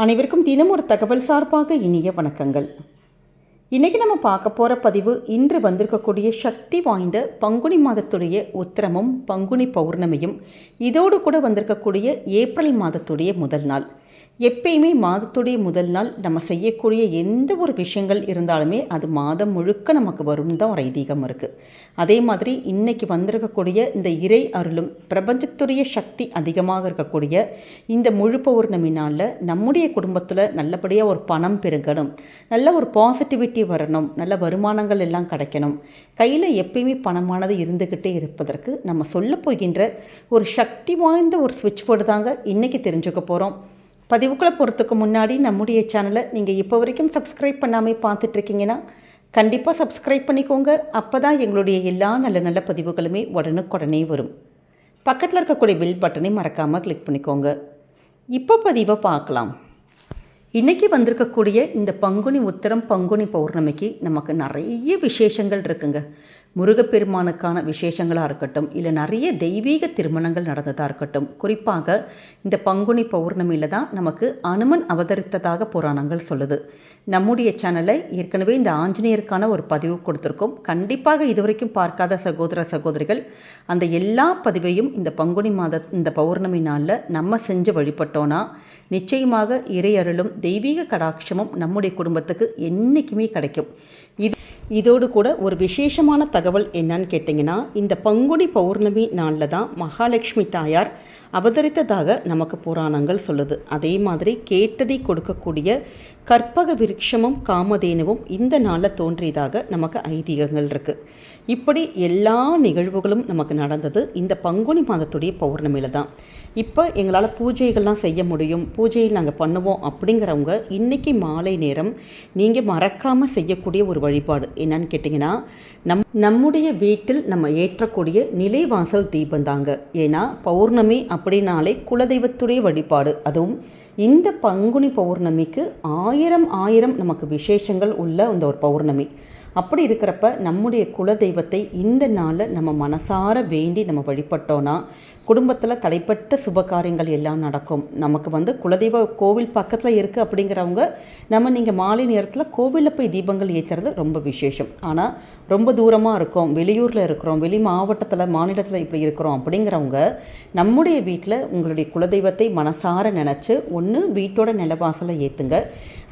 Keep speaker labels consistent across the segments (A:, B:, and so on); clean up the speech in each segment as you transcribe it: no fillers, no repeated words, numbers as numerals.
A: அனைவருக்கும் தினம் ஒரு தகவல் சார்பாக இனிய வணக்கங்கள். இன்றைக்கி நம்ம பார்க்க போகிற பதிவு இன்று வந்திருக்கக்கூடிய சக்தி வாய்ந்த பங்குனி மாதத்துடைய உத்திரமும் பங்குனி பௌர்ணமியும் இதோடு கூட வந்திருக்கக்கூடிய ஏப்ரல் மாதத்துடைய முதல் நாள். எப்பயுமே மாதத்துடைய முதல் நாள் நம்ம செய்யக்கூடிய எந்த ஒரு விஷயங்கள் இருந்தாலுமே அது மாதம் முழுக்க நமக்கு வரும் தான் ஒரு ஐதீகம் இருக்குது. அதே மாதிரி இன்றைக்கி வந்திருக்கக்கூடிய இந்த இறை அருளும் பிரபஞ்சத்துடைய சக்தி அதிகமாக இருக்கக்கூடிய இந்த முழு பௌர்ணமி நாளில் நம்முடைய குடும்பத்தில் நல்லபடியாக ஒரு பணம் பெருகணும், நல்ல ஒரு பாசிட்டிவிட்டி வரணும், நல்ல வருமானங்கள் எல்லாம் கிடைக்கணும், கையில் எப்பயுமே பணமானது இருந்துக்கிட்டே இருப்பதற்கு நம்ம சொல்ல போகின்ற ஒரு சக்தி வாய்ந்த ஒரு ஸ்விட்ச் போர்டு தாங்க இன்றைக்கி தெரிஞ்சுக்க போகிறோம். பதிவுக்குள்ளே போகிறதுக்கு முன்னாடி நம்முடைய சேனலை நீங்கள் இப்போ வரைக்கும் சப்ஸ்கிரைப் பண்ணாமல் பார்த்துட்ருக்கீங்கன்னா கண்டிப்பாக சப்ஸ்கிரைப் பண்ணிக்கோங்க. அப்போ தான் எங்களுடைய எல்லா நல்ல நல்ல பதிவுகளுமே உடனுக்குடனே வரும். பக்கத்தில் இருக்கக்கூடிய பெல் பட்டனை மறக்காமல் கிளிக் பண்ணிக்கோங்க. இப்போ பதிவை பார்க்கலாம். இன்றைக்கி வந்திருக்கக்கூடிய இந்த பங்குனி உத்திரம் பங்குனி பௌர்ணமிக்கு நமக்கு நிறைய விசேஷங்கள் இருக்குங்க. முருகப்பெருமானுக்கான விசேஷங்களாக இருக்கட்டும், இல்லை நிறைய தெய்வீக திருமணங்கள் நடந்ததாக இருக்கட்டும். குறிப்பாக இந்த பங்குனி பௌர்ணமியில் தான் நமக்கு அனுமன் அவதரித்ததாக புராணங்கள் சொல்லுது. நம்முடைய சேனலை ஏற்கனவே இந்த ஆஞ்சநேயருக்கான ஒரு பதிவு கொடுத்துருக்கோம். கண்டிப்பாக இதுவரைக்கும் பார்க்காத சகோதர சகோதரிகள் அந்த எல்லா பதிவையும் இந்த பங்குனி இந்த பௌர்ணமி நாளில் நம்ம செஞ்சு வழிபட்டோன்னா நிச்சயமாக இறை அருளும் தெய்வீக கடாட்சமும் நம்முடைய குடும்பத்துக்கு என்றைக்குமே கிடைக்கும். இதோடு கூட ஒரு விசேஷமான தகவல் என்னன்னு கேட்டிங்கன்னா, இந்த பங்குனி பௌர்ணமி நாளில் தான் மகாலட்சுமி தாயார் அவதரித்ததாக நமக்கு புராணங்கள் சொல்லுது. அதே மாதிரி கேட்டதை கொடுக்கக்கூடிய கற்பக விருட்சமும் காமதேனுவும் இந்த நாளில் தோன்றியதாக நமக்கு ஐதீகங்கள் இருக்குது. இப்படி எல்லா நிகழ்வுகளும் நமக்கு நடந்தது இந்த பங்குனி மாதத்துடைய பௌர்ணமியில் தான். இப்போ எங்களால் பூஜைகள்லாம் செய்ய முடியும், பூஜையில் நாங்கள் பண்ணுவோம் அப்படிங்கிறவங்க இன்றைக்கி மாலை நேரம் நீங்கள் மறக்காமல் செய்யக்கூடிய ஒரு வழிபாடு என்னன்னு கேட்டிங்கன்னா, நம்முடைய வீட்டில் நம்ம ஏற்றக்கூடிய நிலைவாசல் தீபம் தாங்க. ஏன்னா பௌர்ணமி அப்படின்னாலே குலதெய்வத்துடைய வழிபாடு, அதுவும் இந்த பங்குனி பௌர்ணமிக்கு ஆயிரம் நமக்கு விசேஷங்கள் உள்ள இந்த ஒரு பௌர்ணமி. அப்படி இருக்கிறப்ப நம்முடைய குலதெய்வத்தை இந்த நாளில் நம்ம மனசார வேண்டி நம்ம வழிபட்டோன்னா குடும்பத்தில் தடைப்பட்ட சுபகாரியங்கள் எல்லாம் நடக்கும். நமக்கு குலதெய்வ கோவில் பக்கத்தில் இருக்குது அப்படிங்கிறவங்க நீங்கள் மாலை நேரத்தில் கோவிலில் போய் தீபங்கள் ஏற்றுறது ரொம்ப விசேஷம். ஆனால் ரொம்ப தூரமாக இருக்கோம், வெளியூரில் இருக்கிறோம், வெளி மாவட்டத்தில் மாநிலத்தில் இப்படி இருக்கிறோம் அப்படிங்கிறவங்க நம்முடைய வீட்டில் உங்களுடைய குலதெய்வத்தை மனசார நினச்சி ஒன்று வீட்டோட நிலவாசலை ஏற்றுங்க.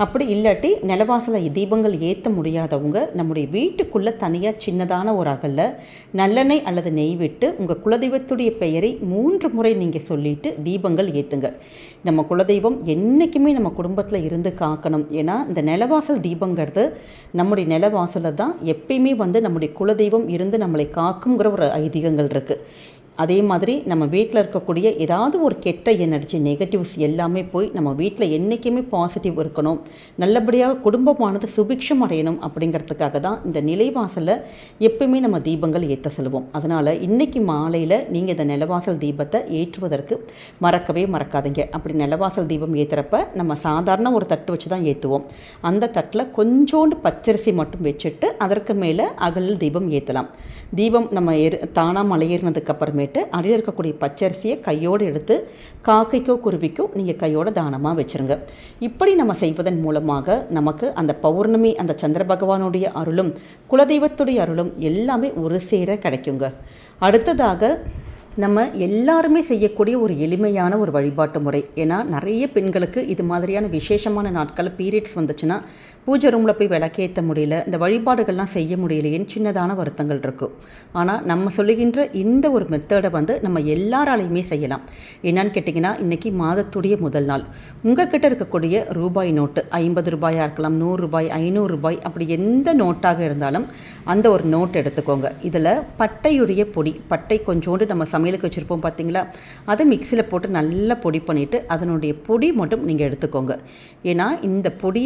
A: அப்படி இல்லாட்டி நிலவாசலை தீபங்கள் ஏற்ற முடியாதவங்க நம்முடைய வீட்டுக்குள்ளே தனியாக சின்னதான ஒரு அகலில் நல்லெண்ணெய் அல்லது நெய் விட்டு உங்கள் குலதெய்வத்துடைய பெயரை 3 முறை நீங்கள் சொல்லிவிட்டு தீபங்கள் ஏற்றுங்க. நம்ம குலதெய்வம் என்றைக்குமே நம்ம குடும்பத்தில் இருந்து காக்கணும். ஏன்னா இந்த நிலவாசல் தீபங்கிறது நம்முடைய நிலவாசலில் தான் எப்பயுமே நம்முடைய குலதெய்வம் இருந்து நம்மளை காக்குங்கிற ஒரு ஐதீகங்கள் இருக்குது. அதே மாதிரி நம்ம வீட்டில் இருக்கக்கூடிய ஏதாவது ஒரு கெட்ட எனர்ஜி நெகட்டிவ்ஸ் எல்லாமே போய் நம்ம வீட்டில் என்றைக்குமே பாசிட்டிவ் இருக்கணும், நல்லபடியாக குடும்பமானது சுபிக்ஷம் அடையணும் அப்படிங்கிறதுக்காக தான் இந்த நிலைவாசலில் எப்பவுமே நம்ம தீபங்கள் ஏற்ற சொல்லுவோம். அதனால் இன்றைக்கி மாலையில் நீங்கள் இந்த நிலவாசல் தீபத்தை ஏற்றுவதற்கு மறக்கவே மறக்காதீங்க. அப்படி நிலவாசல் தீபம் ஏற்றுறப்ப நம்ம சாதாரண ஒரு தட்டு வச்சு தான் ஏற்றுவோம். அந்த தட்டில் கொஞ்சோண்டு பச்சரிசி மட்டும் வச்சுட்டு அதற்கு மேலே அகலில் தீபம் ஏற்றலாம். தீபம் நம்ம தானாக மலையேறினதுக்கு அப்புறமே அடியில் இருக்கக்கூடிய பச்சரிசியை கையோடு எடுத்து காக்கைக்கோ குருவிக்கோ நீங்கள் கையோட தானமாக வச்சுருங்க. இப்படி நம்ம செய்வதன் மூலமாக நமக்கு அந்த பௌர்ணமி அந்த சந்திர பகவானுடைய அருளும் குலதெய்வத்துடைய அருளும் எல்லாமே ஒரு சேர கிடைக்குங்க. அடுத்ததாக நம்ம எல்லாருமே செய்யக்கூடிய ஒரு எளிமையான ஒரு வழிபாட்டு முறை. ஏன்னா நிறைய பெண்களுக்கு இது மாதிரியான விசேஷமான நாட்கள் பீரியட்ஸ் வந்துச்சுன்னா பூஜை ரூமில் போய் விளக்கேற்ற முடியல, இந்த வழிபாடுகள்லாம் செய்ய முடியலையேன்னு சின்னதான வருத்தங்கள் இருக்கும். ஆனால் நம்ம சொல்லுகின்ற இந்த ஒரு மெத்தடை நம்ம எல்லாராலையுமே செய்யலாம். என்னன்னு கேட்டிங்கன்னா, இன்றைக்கி மாதத்துடைய முதல் நாள் உங்கள்கிட்ட இருக்கக்கூடிய ரூபாய் நோட்டு 50 ரூபாயாக இருக்கலாம், 100 ரூபாய், 500 ரூபாய், அப்படி எந்த நோட்டாக இருந்தாலும் அந்த ஒரு நோட் எடுத்துக்கோங்க. இதில் பட்டையுடைய பொடி, பட்டை கொஞ்சோண்டு நம்ம சமையலுக்கு வச்சுருப்போம் பார்த்தீங்களா, அதை மிக்சியில் போட்டு நல்லா பொடி பண்ணிவிட்டு அதனுடைய பொடி மட்டும் நீங்கள் எடுத்துக்கோங்க. ஏன்னா இந்த பொடி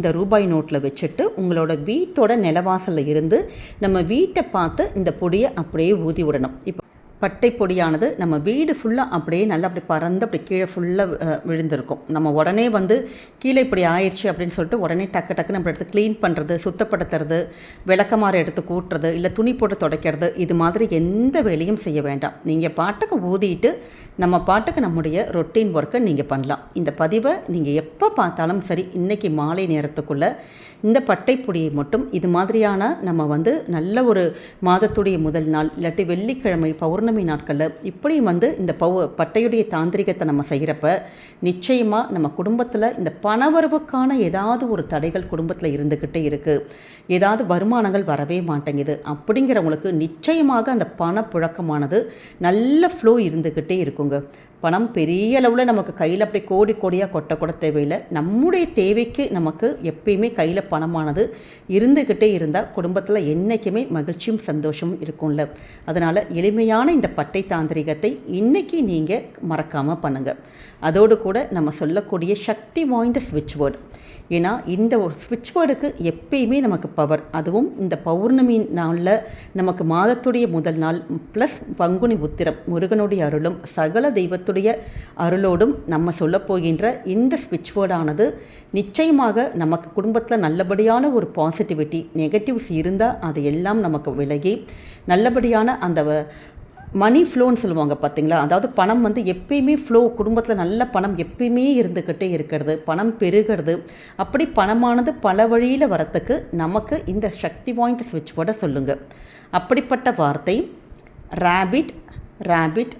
A: இந்த ரூபாய் நோட்டில் வச்சுட்டு உங்களோட வீட்டோட நிலவாசலில் இருந்து நம்ம வீட்டை பார்த்து இந்த பொடியை அப்படியே ஊதி விடணும். பட்டை பொடியானது நம்ம வீடு ஃபுல்லாக அப்படியே நல்லா அப்படி பறந்து அப்படி கீழே ஃபுல்லாக விழுந்திருக்கும். நம்ம உடனே வந்து கீழே இப்படி ஆயிடுச்சு அப்படின்னு சொல்லிட்டு உடனே டக்குன்னு நம்ம எடுத்து க்ளீன் பண்ணுறது, சுத்தப்படுத்துறது, விளக்கமாறு எடுத்து கூட்டுறது, இல்லை துணி போட்டு துடைக்கிறது, இது மாதிரி எந்த வேலையும் செய்ய வேண்டாம். நீங்கள் பாட்டுக்கு ஊதிட்டு நம்ம பாட்டுக்கு நம்முடைய ரொட்டீன் ஒர்க்கை நீங்கள் பண்ணலாம். இந்த பதிவை நீங்கள் எப்போ பார்த்தாலும் சரி, இன்றைக்கி மாலை நேரத்துக்குள்ளே இந்த பட்டை பொடியை மட்டும் இது மாதிரியான நம்ம வந்து நல்ல ஒரு மாதத்துடைய முதல் நாள் இல்லாட்டி வெள்ளிக்கிழமை பௌர்ணமி நாட்களில் இப்படி வந்து இந்த பட்டையுடைய தாந்திரிகத்தை நம்ம செய்கிறப்ப நிச்சயமாக நம்ம குடும்பத்தில் இந்த பணவரவுக்கான ஏதாவது ஒரு தடைகள் குடும்பத்தில் இருந்துக்கிட்டே இருக்குது, ஏதாவது வருமானங்கள் வரவே மாட்டேங்குது அப்படிங்கிறவங்களுக்கு நிச்சயமாக அந்த பணப்புழக்கமானது நல்ல ஃப்ளோ இருந்துக்கிட்டே இருக்குங்க. பணம் பெரிய அளவில் நமக்கு கையில் அப்படி கோடி கோடியாக கொட்ட தேவையில்லை. நம்முடைய தேவைக்கு நமக்கு எப்பயுமே கையில் பணமானது இருந்துக்கிட்டே இருந்தால் குடும்பத்தில் என்றைக்குமே மகிழ்ச்சியும் சந்தோஷமும் இருக்கும்ல. அதனால் எளிமையான இந்த பட்டை தாந்திரிகத்தை இன்றைக்கி நீங்கள் மறக்காமல் பண்ணுங்கள். அதோடு கூட நம்ம சொல்லக்கூடிய சக்தி வாய்ந்த ஸ்விட்ச் வேர்டு, ஏன்னா இந்த ஒரு ஸ்விட்ச் வேர்டுக்கு எப்பயுமே நமக்கு பவர். அதுவும் இந்த பௌர்ணமி நாளில் நமக்கு மாதத்துடைய முதல் நாள் ப்ளஸ் பங்குனி உத்திரம், முருகனுடைய அருளும் சகல தெய்வத்துடைய அருளோடும் நம்ம சொல்ல போகின்ற இந்த ஸ்விட்ச் வேர்டானது நிச்சயமாக நமக்கு குடும்பத்தில் நல்லபடியான ஒரு பாசிட்டிவிட்டி, நெகட்டிவ்ஸ் இருந்தால் அது எல்லாம் நமக்கு விலகி நல்லபடியான அந்த மணி ஃப்ளோன்னு சொல்லுவாங்க பார்த்தீங்களா, அதாவது பணம் வந்து எப்பயுமே ஃப்ளோ, குடும்பத்தில் நல்ல பணம் எப்பயுமே இருந்துக்கிட்டே இருக்கிறது, பணம் பெருகிறது. அப்படி பணமானது பல வழியில் வரத்துக்கு நமக்கு இந்த சக்தி வாய்ந்த ஸ்விட்ச் போர்டை சொல்லுங்கள். அப்படிப்பட்ட வார்த்தை ரேபிட் ரேபிட்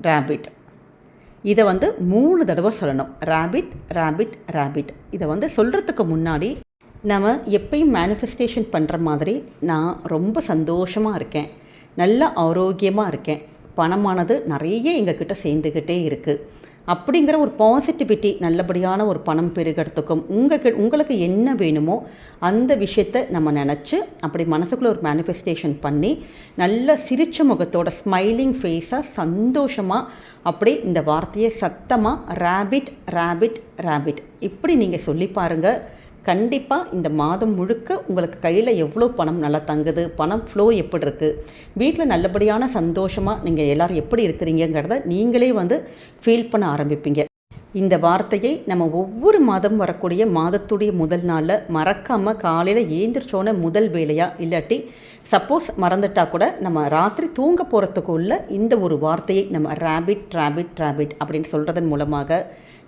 A: ரேபிட். இதை வந்து 3 தடவை சொல்லணும். Rapid rapid rapid. இதை வந்து சொல்கிறதுக்கு முன்னாடி நம்ம எப்பயும் மேனிஃபெஸ்டேஷன் பண்ணுற மாதிரி நான் ரொம்ப சந்தோஷமாக இருக்கேன், நல்ல ஆரோக்கியமாக இருக்கேன், பணமானது நிறைய எங்ககிட்ட சேர்ந்துக்கிட்டே இருக்குது அப்படிங்கிற ஒரு பாசிட்டிவிட்டி, நல்லபடியான ஒரு பணம் பெருகிறதுக்கும் உங்களுக்கு என்ன வேணுமோ அந்த விஷயத்தை நம்ம நினச்சி அப்படி மனசுக்குள்ளே ஒரு மேனிஃபெஸ்டேஷன் பண்ணி நல்ல சிரிச்ச முகத்தோட ஸ்மைலிங் ஃபேஸாக சந்தோஷமாக அப்படி இந்த வார்த்தையை சத்தமாக ரேபிட் ரேபிட் ரேபிட் இப்படி நீங்கள் சொல்லி பாருங்கள். கண்டிப்பாக இந்த மாதம் முழுக்க உங்களுக்கு கையில் எவ்வளோ பணம் நல்லா தங்குது, பணம் ஃப்ளோ எப்படி இருக்குது, வீட்டில் நல்லபடியான சந்தோஷமாக நீங்கள் எல்லோரும் எப்படி இருக்கிறீங்கிறத நீங்களே வந்து ஃபீல் பண்ண ஆரம்பிப்பீங்க. இந்த வார்த்தையை நம்ம ஒவ்வொரு மாதம் வரக்கூடிய மாதத்துடைய முதல் நாளில் மறக்காமல் காலையில் ஏந்திரிச்சோன்னே முதல் வேலையாக, இல்லாட்டி சப்போஸ் மறந்துட்டால் கூட நம்ம ராத்திரி தூங்க போகிறதுக்குள்ள இந்த ஒரு வார்த்தையை நம்ம ரேபிட் ரேபிட் ரேபிட் அப்படின்னு சொல்கிறதன் மூலமாக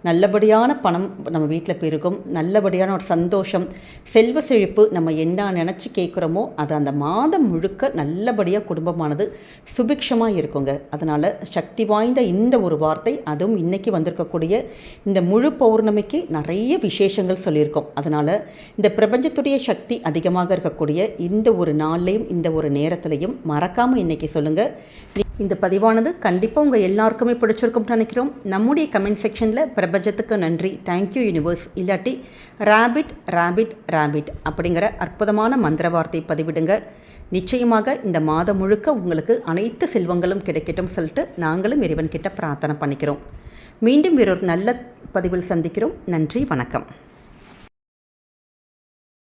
A: நல்லபடியான பணம் நம்ம வீட்டில் பெருகும், நல்லபடியான ஒரு சந்தோஷம், செல்வ செழிப்பு நம்ம என்ன நினச்சி கேட்குறோமோ அது அந்த மாதம் முழுக்க நல்லபடியாக குடும்பமானது சுபிக்ஷமாக இருக்குங்க. அதனால் சக்தி வாய்ந்த இந்த ஒரு வார்த்தை, அதுவும் இன்றைக்கி வந்திருக்கக்கூடிய இந்த முழு பௌர்ணமிக்கு நிறைய விசேஷங்கள் சொல்லியிருக்கோம். அதனால் இந்த பிரபஞ்சத்துடைய சக்தி அதிகமாக இருக்கக்கூடிய இந்த ஒரு நாள்லையும் இந்த ஒரு நேரத்துலையும் மறக்காமல் இன்றைக்கி சொல்லுங்கள். இந்த பதிவானது கண்டிப்பாக உங்கள் எல்லாருக்குமே பிடிச்சிருக்கும்னு நினைக்கிறோம். நம்முடைய கமெண்ட் செக்ஷனில் பிரபஞ்சத்துக்கு நன்றி, தேங்க்யூ யூனிவர்ஸ், இல்லாட்டி ரேபிட் ரேபிட் ரேபிட் அப்படிங்கிற அற்புதமான மந்திர வார்த்தை பதிவிடுங்க. நிச்சயமாக இந்த மாதம் முழுக்க உங்களுக்கு அனைத்து செல்வங்களும் கிடைக்கட்டும் சொல்லிட்டு நாங்களும் இறைவன்கிட்ட பிரார்த்தனை பண்ணிக்கிறோம். மீண்டும் வேறொரு நல்ல பதிவில் சந்திக்கிறோம். நன்றி, வணக்கம்.